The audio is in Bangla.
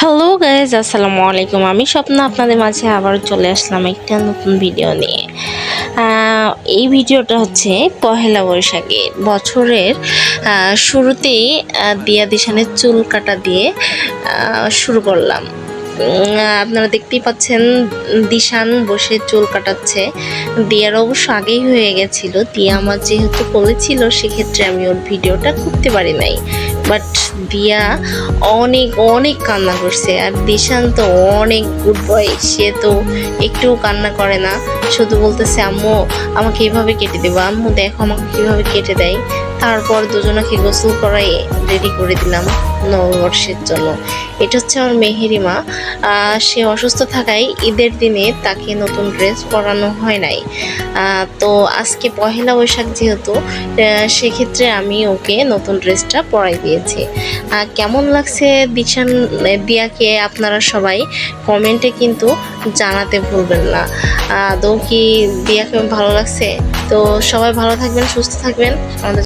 হ্যালো গাইজ, আসসালামু আলাইকুম। আমি স্বপ্ন আপনাদের মাঝে আবার চলে আসলাম একটা নতুন ভিডিও নিয়ে। এই ভিডিওটা হচ্ছে পহেলা বৈশাখে বছরের শুরুতেই দিয়া দিশানের চুল কাটা দিয়ে শুরু করলাম। আপনারা দেখতেই পাচ্ছেন দিশান বসে চুল কাটাচ্ছে। দিয়ার অবশ্য আগেই হয়ে গেছিল, দিয়া আমার যেহেতু বলেছিল সেক্ষেত্রে আমি ওর ভিডিওটা করতে পারি নাই। বাট দিয়া অনেক অনেক কান্না করছে, আর দিশান তো অনেক গুড বয়, সে তো একটু কান্না করে না, শুধু বলতেছে আম্মু আমাকে এইভাবে কেটে দেবো, আম্মু দেখো আমাকে কীভাবে কেটে দেয়। তারপর দুজনকে গোসল করাই রেডি করে দিলাম নববর্ষের জন্য। এটা হচ্ছে আমার মেহেরিমা। সে অসুস্থ থাকায় ঈদের দিনে তাকে নতুন ড্রেস পরানো হয় নাই। তো আজকে পহেলা বৈশাখ যেহেতু, সেক্ষেত্রে আমি ওকে নতুন ড্রেসটা পরাই দিয়েছি। কেমন লাগছে দিয়াকে আপনারা সবাই কমেন্টে কিন্তু জানাতে ভুলবেন না। তো কি দিয়াকে ভালো লাগছে? তো সবাই ভালো থাকবেন, সুস্থ থাকবেন। আমাদের